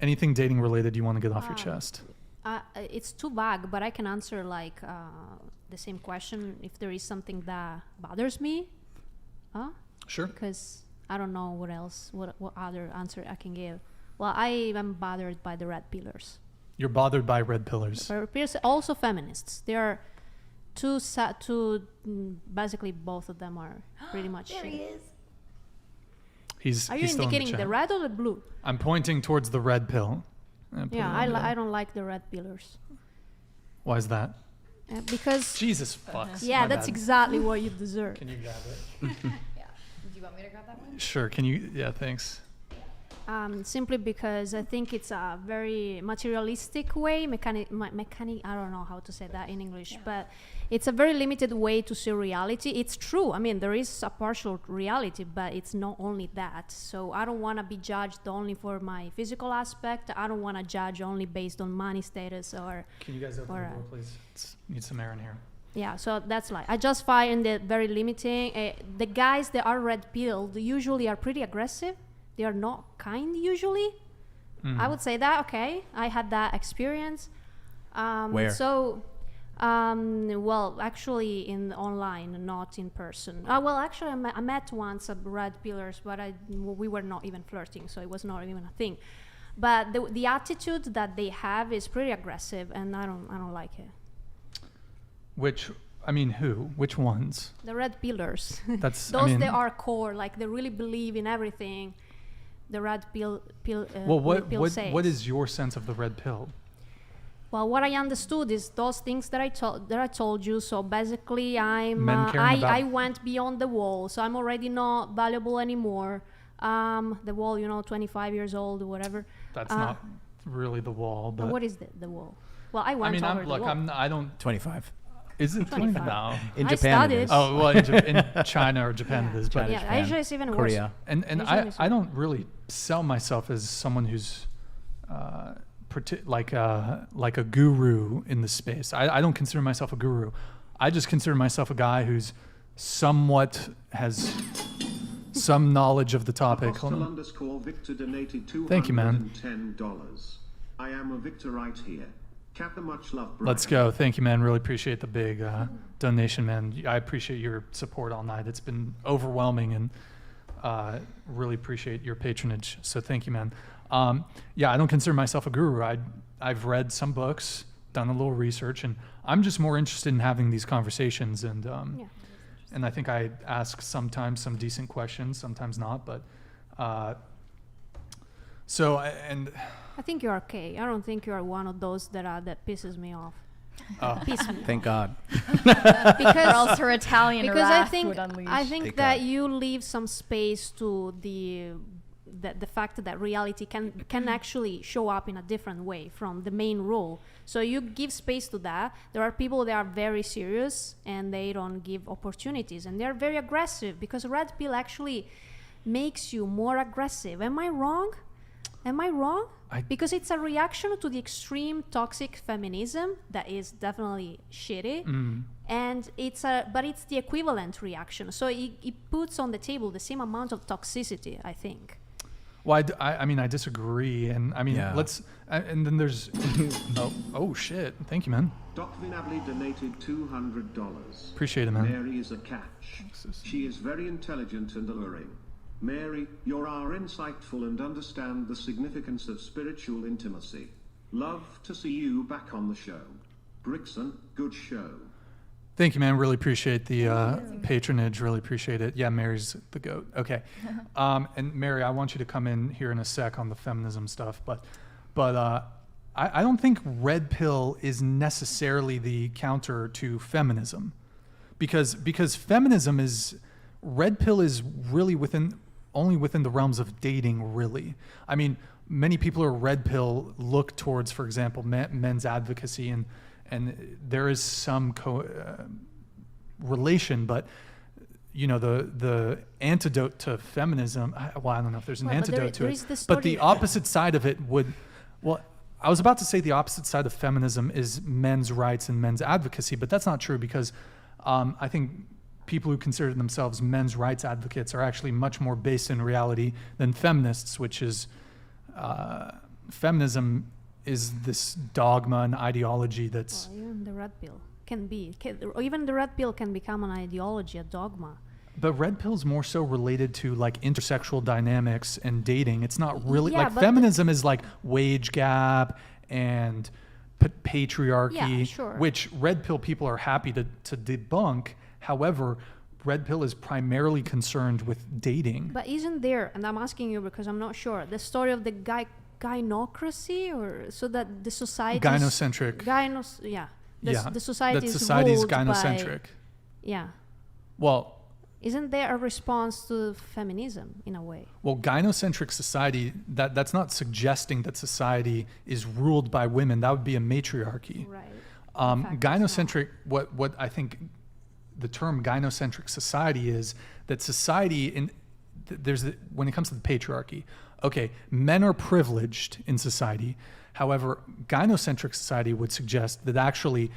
Anything dating related you want to get off your chest? It's too vague, but I can answer like the same question if there is something that bothers me. Sure. Because I don't know what other answer I can give. Well, I am bothered by the red pillars. You're bothered by red pillars. Also feminists. They are basically both of them are pretty much There he is. He's Are you still indicating in the red or the blue? I'm pointing towards the red pill. Yeah, I don't like the red pillars. Why is that? Because Jesus fucks. yeah, My that's bad. exactly what you deserve. Can you grab it? Yeah. Do you want me to grab that one? Sure. Can you? Yeah, thanks. Simply because I think it's a very materialistic way, mechanic. I don't know how to say that in English, but it's a very limited way to see reality. It's true. I mean, there is a partial reality, but it's not only that. So I don't want to be judged only for my physical aspect. I don't want to judge only based on money status or. Can you guys open the door, please? Need some air in here. Yeah, so that's like I just find it very limiting. The guys that are red pilled usually are pretty aggressive. They are not kind usually. I would say that. Okay, I had that experience. Where? So, well, actually in online, not in person. Well, actually, I met once a red pillars, but we were not even flirting, so it was not even a thing. But the attitude that they have is pretty aggressive, and I don't like it. Who? Which ones? The red pillars. That's those that are core, like they really believe in everything. The red pill. What is your sense of the red pill? Well, what I understood is those things that I told you. So basically, I went beyond the wall. So I'm already not valuable anymore. The wall, 25 years old or whatever. That's not really the wall. But what is the wall? Well, I went over the wall. I don't. 25. Is it 25? No. In I Japan it studied. is. Oh, well, in China or Japan it is. But China, Japan, Asia is even Korea. worse. And I don't really sell myself as someone who's like a guru in the space. I don't consider myself a guru. I just consider myself a guy who's somewhat has some knowledge of the topic. Victor donated $210. Thank you, man. I am a Victor right here. Kappa, much love, Brian. Let's go. Thank you, man. Really appreciate the big donation, man. I appreciate your support all night. It's been overwhelming, and really appreciate your patronage. So thank you, man. Yeah, I don't consider myself a guru. I've read some books, done a little research, and I'm just more interested in having these conversations. And and I think I ask sometimes some decent questions, sometimes not. But I think you're okay. I don't think you're one of those that pisses me off. Thank God. Or else her Italian wrath would unleash. I think that you leave some space to the fact that reality can actually show up in a different way from the main role. So you give space to that. There are people that are very serious and they don't give opportunities, and they're very aggressive because red pill actually makes you more aggressive. Am I wrong? Because it's a reaction to the extreme toxic feminism that is definitely shitty, and it's the equivalent reaction. So it puts on the table the same amount of toxicity, I think. Well, I disagree, and let's and then there's oh shit. Thank you, man. Doc Vinably donated $200. Appreciate it, man. Mary is a catch. She is very intelligent and alluring. Mary, you are insightful and understand the significance of spiritual intimacy. Love to see you back on the show. Brixon, good show. Thank you, man. Really appreciate the patronage. Really appreciate it. Yeah, Mary's the goat. Okay. And Mary, I want you to come in here in a sec on the feminism stuff, but I don't think red pill is necessarily the counter to feminism, because feminism is red pill is really only within the realms of dating, really. I mean, many people who are red pill look towards, for example, men's advocacy, and there is some relation, but the antidote to feminism, I don't know if there's an antidote to it, but the opposite side of it I was about to say the opposite side of feminism is men's rights and men's advocacy, but that's not true, because I think people who consider themselves men's rights advocates are actually much more based in reality than feminists, which is feminism is this dogma and ideology that's... Well, even the red pill or even the red pill can become an ideology, a dogma. But red pill's more so related to like intersexual dynamics and dating. It's not really like but feminism is like wage gap and patriarchy, which red pill people are happy to debunk. However, red pill is primarily concerned with dating. But isn't there, and I'm asking you because I'm not sure, the story of the gynocracy, or so that the society gynocentric. The society is society's ruled gynocentric. Well, isn't there a response to feminism in a way? Well, gynocentric society, that's not suggesting that society is ruled by women. That would be a matriarchy. Right. Gynocentric, what I think the term gynocentric society is, that society, when it comes to the patriarchy, okay, men are privileged in society. However, gynocentric society would suggest that actually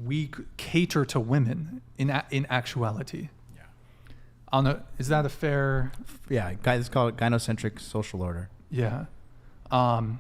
we cater to women in actuality. I don't know, is that a fair... Yeah, it's called gynocentric social order. Yeah. I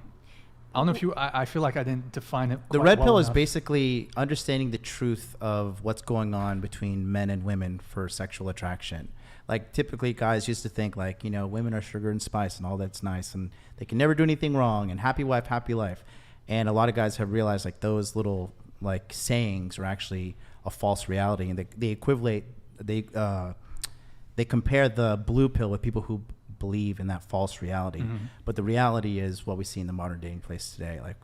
don't know if I feel like I didn't define it The quite red well pill enough. is basically understanding the truth of what's going on between men and women for sexual attraction. Like typically guys used to think like, women are sugar and spice and all that's nice and they can never do anything wrong and happy wife, happy life. And a lot of guys have realized like those little like sayings are actually a false reality, and they compare the blue pill with people who believe in that false reality. Mm-hmm. But the reality is what we see in the modern dating place today. Like,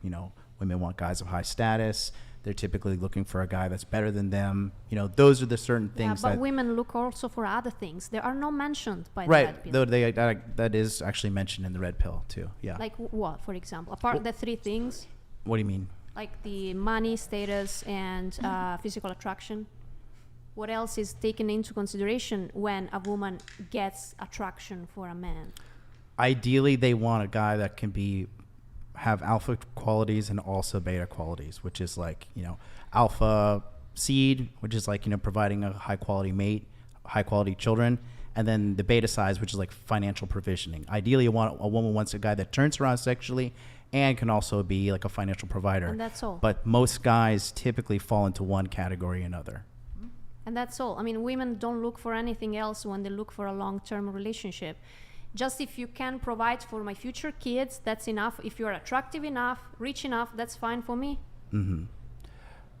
women want guys of high status. They're typically looking for a guy that's better than them. Those are the certain things but women look also for other things. They are not mentioned by the right. red pill. Though that is actually mentioned in the red pill too. Yeah. Like what, for example? Apart the three things? What do you mean? Like the money, status, and physical attraction. What else is taken into consideration when a woman gets attraction for a man? Ideally, they want a guy that can have alpha qualities and also beta qualities, which is like, alpha seed, which is like, providing a high quality mate, high quality children. And then the beta size, which is like financial provisioning. Ideally, a woman wants a guy that turns around sexually and can also be like a financial provider. And that's all. But most guys typically fall into one category or another. And that's all. I mean, women don't look for anything else when they look for a long-term relationship. Just if you can provide for my future kids, that's enough. If you're attractive enough, rich enough, that's fine for me. Mm-hmm.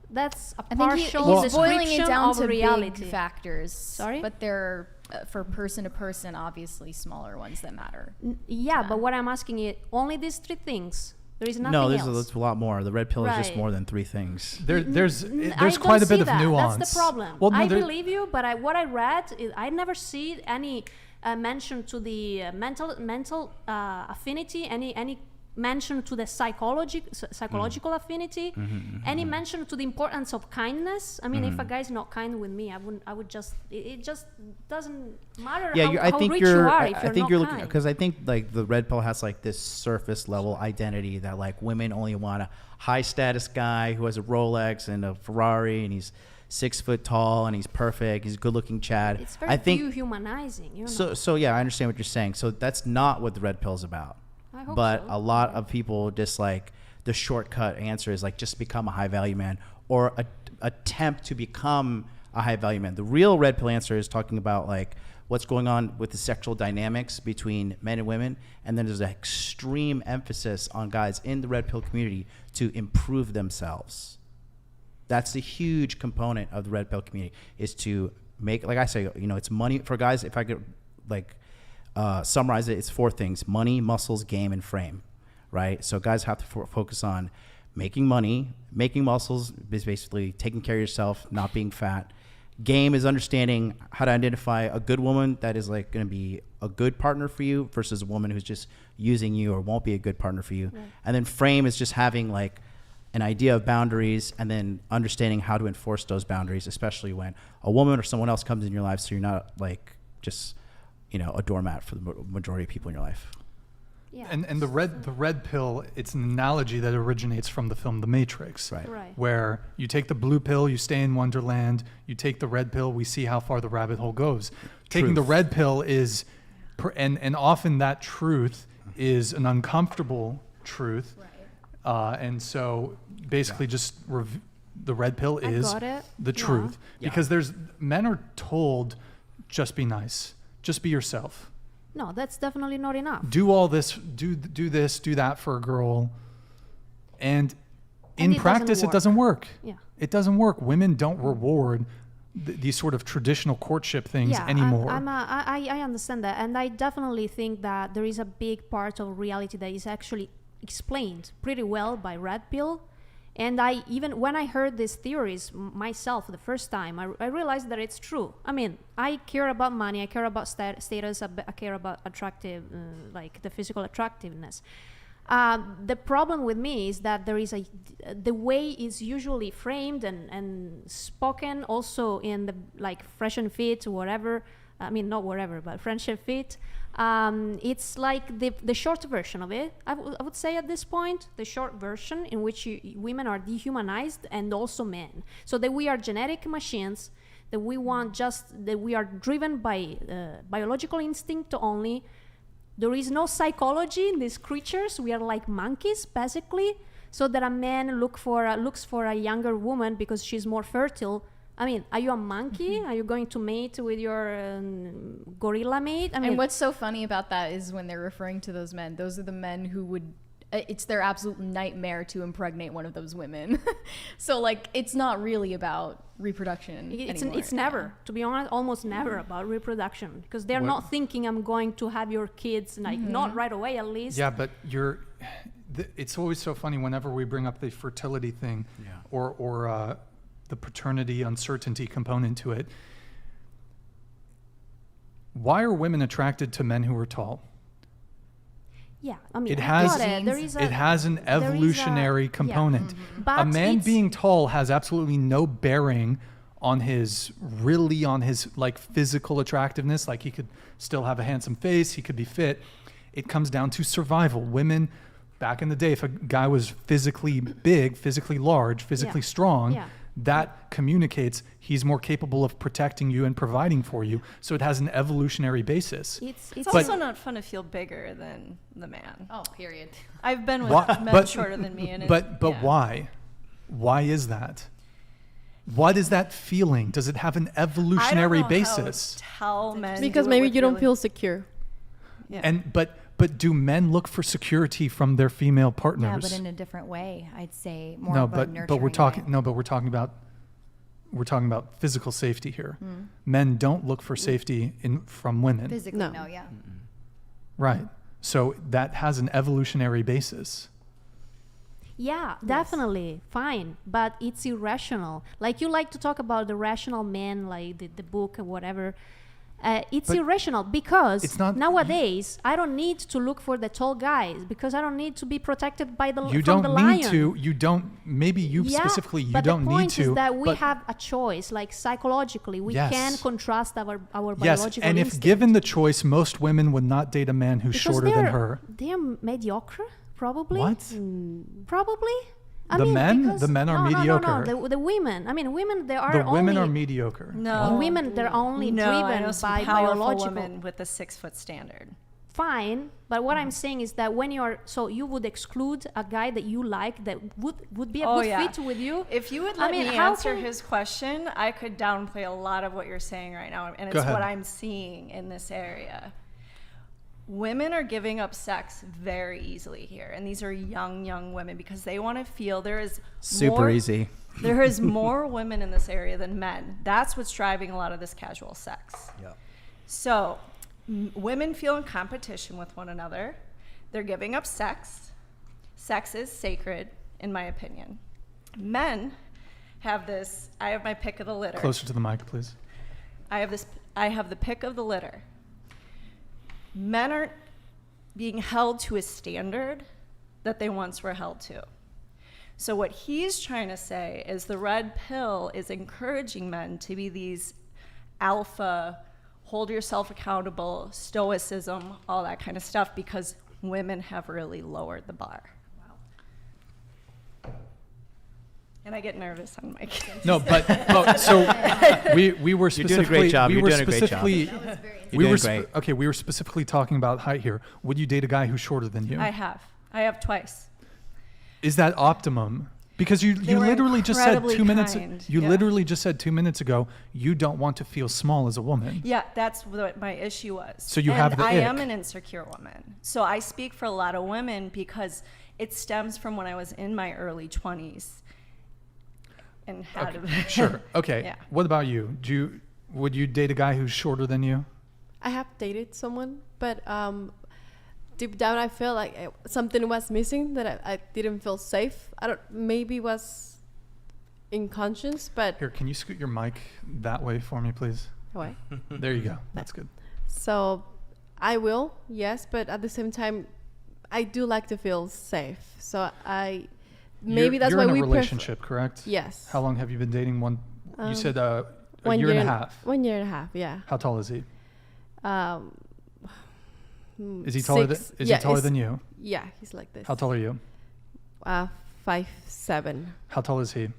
That's a I partial think he's boiling description it down of to reality. big factors. Sorry? But they're, for person to person, obviously smaller ones that matter. But what I'm asking is only these three things. There is nothing else. No, there's a lot more. The red pill is just more than three things. There's I quite a don't bit see of nuance. That's the problem. Well, no, I believe you, but what I read, I never see any mention to the mental affinity, any mention to the psychological affinity, any mention to the importance of kindness. I mean, if a guy's not kind with me, I would just, it just doesn't matter how rich you are if you're not kind. Because I think like the red pill has like this surface level identity that like women only want a high status guy who has a Rolex and a Ferrari and he's 6 foot tall and he's perfect. He's a good looking Chad. It's very dehumanizing. So yeah, I understand what you're saying. So that's not what the red pill is about. But a lot of people just like the shortcut answer is like just become a high value man or attempt to become a high value man. The real red pill answer is talking about like what's going on with the sexual dynamics between men and women. And then there's an extreme emphasis on guys in the red pill community to improve themselves. That's a huge component of the red pill community, is to make, like I say, it's money for guys. If I could like summarize it, it's four things: money, muscles, game, and frame, right? So guys have to focus on making money. Making muscles is basically taking care of yourself, not being fat. Game is understanding how to identify a good woman that is like going to be a good partner for you versus a woman who's just using you or won't be a good partner for you. Right. And then frame is just having like an idea of boundaries and then understanding how to enforce those boundaries, especially when a woman or someone else comes in your life, so you're not like just a doormat for the majority of people in your life. Yeah. And the red pill, it's an analogy that originates from the film The Matrix, right? Where you take the blue pill, you stay in Wonderland. You take the red pill, we see how far the rabbit hole goes. Taking the red pill is, and often that truth is an uncomfortable truth. And so basically just the red pill is the truth. Because men are told, just be nice, just be yourself. No, that's definitely not enough. Do all this, do this, do that for a girl. And in practice, it doesn't work. Yeah. It doesn't work. Women don't reward these sort of traditional courtship things anymore. I understand that. And I definitely think that there is a big part of reality that is actually explained pretty well by red pill. And even when I heard these theories myself the first time, I realized that it's true. I mean, I care about money, I care about status, I care about attractive, like the physical attractiveness. The problem with me is that there is the way is usually framed and spoken also in the like Fresh and Fit or whatever. I mean, not whatever, but Fresh and Fit. It's like the short version of it. I would say at this point, the short version in which women are dehumanized and also men. So that we are genetic machines, that we are driven by biological instinct only. There is no psychology in these creatures. We are like monkeys, basically. So that a man looks for a younger woman because she's more fertile. I mean, are you a monkey? Are you going to mate with your gorilla mate? I mean, and what's so funny about that is when they're referring to those men, those are the men who would, it's their absolute nightmare to impregnate one of those women. So like, it's not really about reproduction anymore. It's never, to be honest, almost never about reproduction, because they're not thinking I'm going to have your kids, like not right away at least. Yeah, but it's always so funny whenever we bring up the fertility thing or the paternity uncertainty component to it. Why are women attracted to men who are tall? Yeah, I mean, it has an evolutionary component. But a man being tall has absolutely no bearing on his like physical attractiveness. Like he could still have a handsome face, he could be fit. It comes down to survival. Women, back in the day, if a guy was physically big, physically large, physically strong, that communicates he's more capable of protecting you and providing for you. So it has an evolutionary basis. It's also not fun to feel bigger than the man. Oh, period. I've been with men shorter than me. And but why? Why is that? What is that feeling? Does it have an evolutionary basis? How men because maybe you don't feel secure. Yeah. But do men look for security from their female partners? Yeah, but in a different way. I'd say more of a nurturing but we're talking way. we're talking about physical safety here. Men don't look for safety from women. Physically, no, yeah. Right. So that has an evolutionary basis. Yeah, definitely. Fine. But it's irrational. Like you like to talk about the rational man, like the book or whatever. It's irrational because nowadays I don't need to look for the tall guys because I don't need to be protected by the lion. Maybe you specifically, you don't need to. But the point is that we have a choice, like psychologically, we can contrast our biological instinct. And if given the choice, most women would not date a man who's shorter than her. They're mediocre, probably. What? Probably. The men are mediocre. No, the women. I mean, women. Women are mediocre. No, women. They're only driven by biological. Women with the 6-foot standard. Fine, but what I'm saying is that when you would exclude a guy that you like that would be a good fit with you. If you would let me answer his question, I could downplay a lot of what you're saying right now, and it's what I'm seeing in this area. Women are giving up sex very easily here, and these are young women because they want to feel there is easy. There is more women in this area than men. That's what's driving a lot of this casual sex. Yeah. So women feel in competition with one another. They're giving up sex. Sex is sacred, in my opinion. Men have this. I have my pick of the litter. Closer to the mic, please. I have the pick of the litter. Men aren't being held to a standard that they once were held to. So what he's trying to say is the red pill is encouraging men to be these alpha, hold yourself accountable, stoicism, all that kind of stuff, because women have really lowered the bar. Wow. And I get nervous on mic. No, so we were specifically. You're doing a great job. You're doing a great job. We were specifically talking about height here. Would you date a guy who's shorter than you? I have. I have twice. Is that optimum? Because you They were literally just said incredibly 2 minutes. kind. You Yeah. literally just said 2 minutes ago you don't want to feel small as a woman. Yeah, that's what my issue was. So you and have the I ick. am an insecure woman. So I speak for a lot of women because it stems from when I was in my early 20s and had Okay. Sure. Okay. Yeah. What about you? Would you date a guy who's shorter than you? I have dated someone, but deep down I feel like something was missing, that I didn't feel safe. Maybe was in conscience, but Here, can you scoot your mic that way for me, please? why? There you go. That's good. So I will, yes, but at the same time, I do like to feel safe. So that's you're why in a we relationship, correct? Yes. How long have you been dating one? You said a 1 year and a half. 1 year and a half, yeah. How tall is he? Is he Six- taller than you? Yeah, he's like this. How tall are you? 5'7", How tall is he?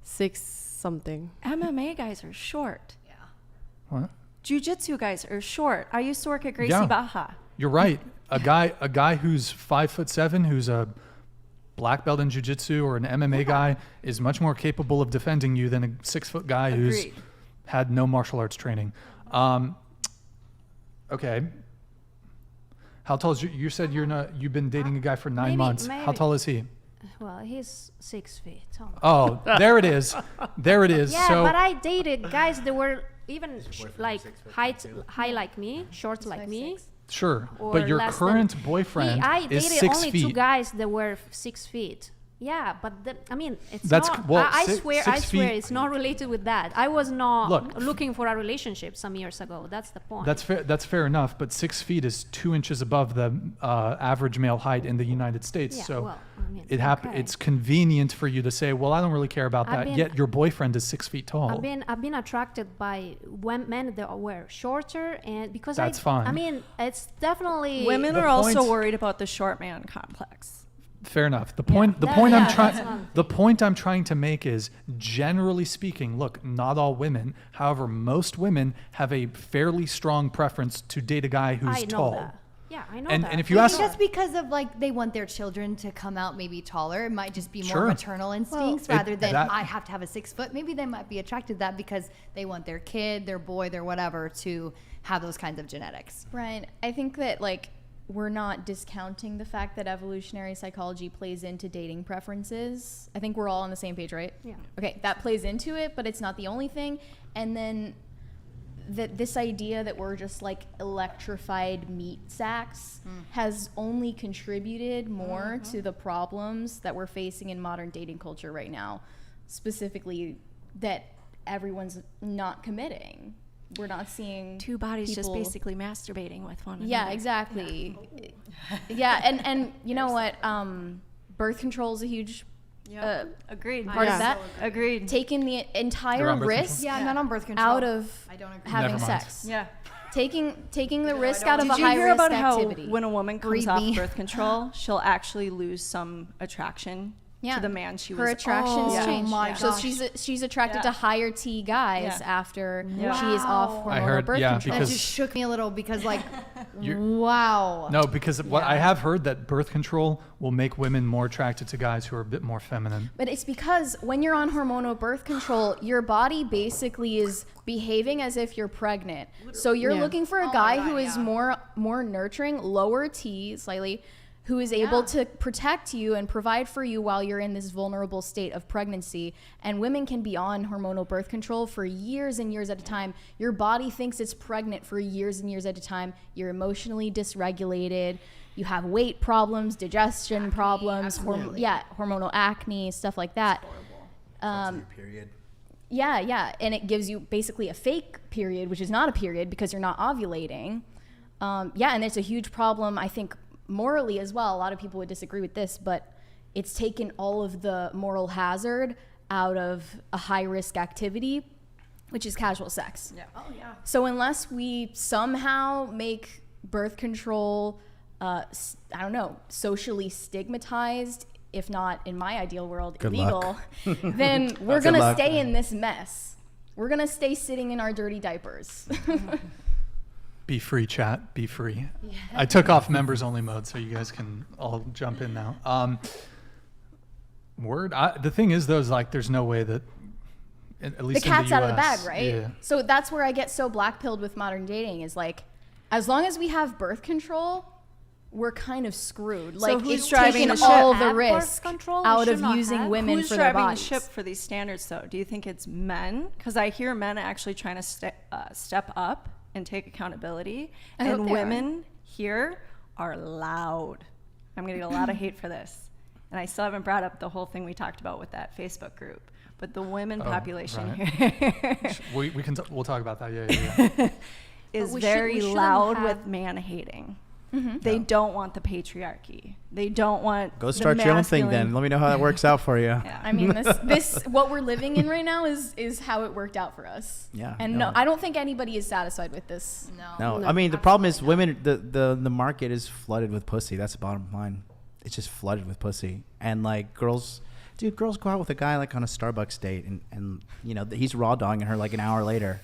6 something. MMA guys are short. What? Jiu-jitsu guys are short. I used to work at Gracie Yeah. Baja. You're right. A guy who's 5'7", who's a black belt in jiu-jitsu or an MMA guy is much more capable of defending you than a 6-foot guy who's Agreed. had no martial arts training. Okay. How tall is you? You said you've been dating a guy for 9 months. How maybe. tall is he? Well, he's 6 feet tall. Oh, there it is. There it is. Yeah, so but I dated guys that were even like high like me, short like me. sure, Or but your less than- current boyfriend I is dated 6 only feet. 2 guys that were 6 feet. Yeah, but I mean, it's That's not. well, I six- swear, 6 I swear, feet- it's not related with that. I was not Look, looking for a relationship some years ago. That's the point. That's fair. That's fair enough. But 6 feet is 2 inches above the average male height in the United States. Yeah, so well, I mean, okay. It's convenient for you to say, "Well, I don't really care about I've that." been- Yet your boyfriend is 6 feet tall. I've been attracted by men that were shorter, and because That's fine. I mean, it's definitely Women The are also point- worried about the short man complex. Fair enough. The point that's I'm another trying thing. the point I'm trying to make is, generally speaking, look, not all women, however, most women have a fairly strong preference to date a guy who's I know tall. that. Yeah, I know And- that. and if you I ask- think that's because of like they want their children to come out maybe taller. It might just be more Sure. maternal instincts it- rather than that- I have to have a 6 foot. Maybe they might be attracted to that because they want their kid, their boy, their whatever to have those kinds of genetics. Brian, I think that like we're not discounting the fact that evolutionary psychology plays into dating preferences. I think we're all on the same page, right? Yeah. Okay, that plays into it, but it's not the only thing. And then this idea that we're just like electrified meat sacks has only contributed more to the problems that we're facing in modern dating culture right now. Specifically, that everyone's not committing. We're not seeing 2 bodies just people- basically masturbating with one another. Yeah, exactly. Yeah, and you know what? Birth control is a huge Agreed. part of that. Agreed. Taking the You're entire on birth risk Yeah, I'm not on birth control. out of I don't agree. having Never mind. sex. Yeah. Taking the risk out of Did a you high hear risk about activity. how when a woman comes Breed off me. birth control, she'll actually lose some attraction to the man she her was? attractions Yeah. change. my So gosh. she's attracted Yeah. to higher T guys Yeah. after Yeah. she is off Wow. hormonal I heard- birth yeah, control. That because- just shook me a little because like, You're- wow. No, because what I have heard that birth control will make women more attracted to guys who are a bit more feminine. But it's because when you're on hormonal birth control, your body basically is behaving as if you're pregnant. So you're looking for a guy who is more nurturing, lower T slightly, who is able to protect you and provide for you while you're in this vulnerable state of pregnancy. And women can be on hormonal birth control for years and years at a time. Your body thinks it's pregnant for years and years at a time. You're emotionally dysregulated. You have weight problems, digestion problems, hormonal acne, stuff like that. Period. Yeah, and it gives you basically a fake period, which is not a period because you're not ovulating. And it's a huge problem, I think, morally as well. A lot of people would disagree with this, but it's taken all of the moral hazard out of a high-risk activity, which is casual sex. Yeah. Oh, yeah. So unless we somehow make birth control, socially stigmatized, if not in my ideal world, Good illegal, luck. then we're Good gonna luck. stay in this mess. We're gonna stay sitting in our dirty diapers. Be free, chat. Be free. Yeah. I took off members only mode, so you guys can all jump in now. Word. The thing is, though, is like there's no way that at least the cat's in the out of the US, bag, right? Yeah. So that's where I get so black-pilled with modern dating is like, as long as we have birth control, we're kind of screwed. So Like who's it's driving taking the ship? all the Have birth risk control? We out should of not using have. women Who's for their driving the bodies. ship for these standards, though? Do you think it's men? Because I hear men actually trying to step up and take accountability, I hope and they are. women here are loud. I'm going to get a lot of hate for this, and I still haven't brought up the whole thing we talked about with that Facebook group. But the women population right. here We'll talk about that. Yeah. is we very shouldn't loud have- with man hating. They don't want the patriarchy. They don't want Go the start your own thing then. masculine- Let me know how that works out for you. Yeah. I mean, this what we're living in right now is how it worked out for us. Yeah, And no. no, I don't think anybody is satisfied with this. No, I mean the problem is women. The market is flooded with pussy. That's the bottom line. It's just flooded with pussy, and like girls go out with a guy like on a Starbucks date, and you know he's raw dogging her like an hour later.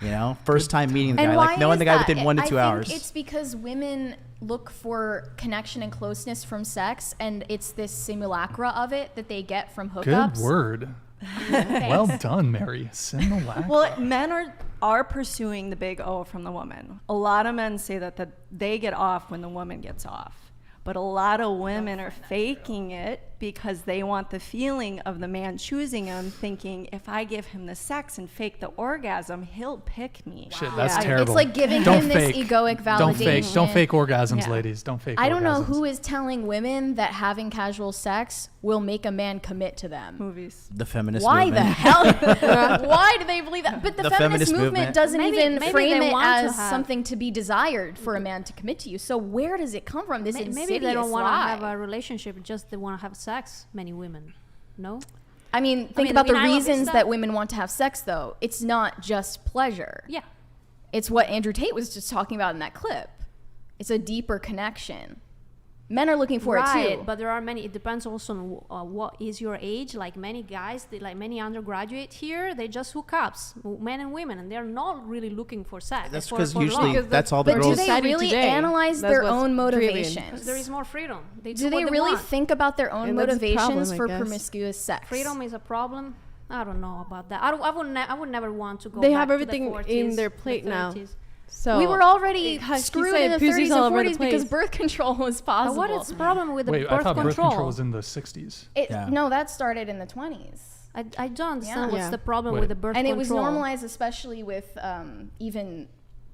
You know, first time meeting the guy, like knowing the guy within 1 to 2 hours. I think it's because women look for connection and closeness from sex, and it's this simulacra of it that they get from hookups. Good word. Well done, Mary. Simulacra. Well, men are pursuing the big O from the woman. A lot of men say that they get off when the woman gets off. But a lot of women are faking it because they want the feeling of the man choosing them, thinking if I give him the sex and fake the orgasm, he'll pick me. Shit, that's Yeah. terrible. It's like giving Don't him fake. this egoic validation. Don't fake orgasms, Yeah. ladies. Don't fake. I don't know orgasms. who is telling women that having casual sex will make a man commit to them. Movies. The feminist Why movement. the hell? Why do they believe that? But the feminist movement doesn't Maybe even they frame it want to as have- something to be desired for a man to commit to you. So where does it come from? This Maybe insidious they don't want to lie. have a relationship, just they want to have sex. Many women, no. I mean, think mean, about the I love this reasons stuff. that women want to have sex, though. It's not just pleasure. Yeah. It's what Andrew Tate was just talking about in that clip. It's a deeper connection. Men are looking for it too. But there are many. It depends also on what is your age. Like many guys, like many undergraduate here, they just hook ups, men and women, and they're not really looking for sex. That's for because love. usually Because that's all the But do girls. they Society really today, analyze that's their what's own driven. motivations? Because there is more freedom. They Do do they what really want. think about their own And that's a motivations problem, I for guess. promiscuous sex? Freedom is a problem. I don't know about that. I would never want to go. They back have to everything the 40s, in their the plate now. 30s. So We were already Like he screwed said, in the pussy's 30s all and over the 40s because place. birth control was But possible. what is the problem with the Wait, I birth thought birth control? control was in the 60s. Yeah. No, that started in the 20s. I don't understand Yeah. what's Yeah. the problem Wait. with the birth And control. it was normalized, especially with even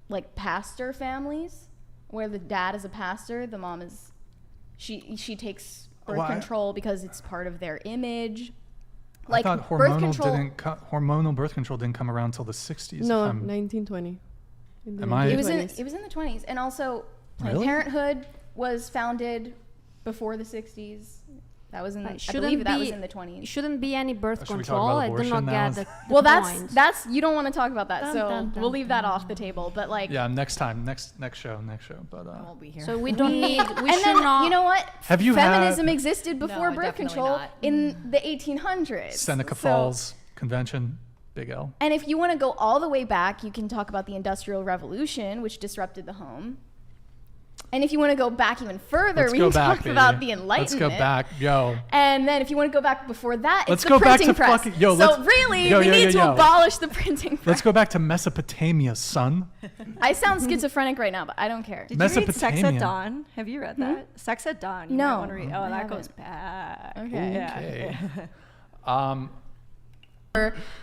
like pastor families, where the dad is a pastor, the mom is, she takes birth Why? control because it's part of their image. I Like thought birth hormonal control. hormonal birth control didn't come around until the 60s. no, if I'm- 1920. In the Am I- It was in 1920s. it was in the 20s, and also Planned Really? Parenthood was founded before the 60s. That was in Right, I shouldn't believe that was be- in the 20s. Shouldn't be any birth Should we talk control. about I do not abortion now? get the Well, point. that's you don't want to talk about that, Dun, so dun, dun, we'll leave that off the table. But like, Yeah, next time, next show. But won't be here. So we don't need. We and should then not. you know what? Have you had- Feminism existed before No, birth definitely control not. in the 1800s. Seneca So- Falls Convention, Big L. And if you want to go all the way back, you can talk about the Industrial Revolution, which disrupted the home. And if you want to go back even further, Let's we go can back, talk baby. about the Enlightenment. Let's go back, yo. And then if you want to go back before that, Let's it's the go back printing to press. fucking- yo, so let's- really, yo, we yo, need yo, to yo. abolish the printing press. Let's go back to Mesopotamia, son. I sound schizophrenic right now, but I don't care. Did you read Sex Mesopotamia. at Dawn? Have you read that? Sex at Dawn. You No, might wanna read. Oh, I that goes haven't. back. Okay. Yeah. Okay.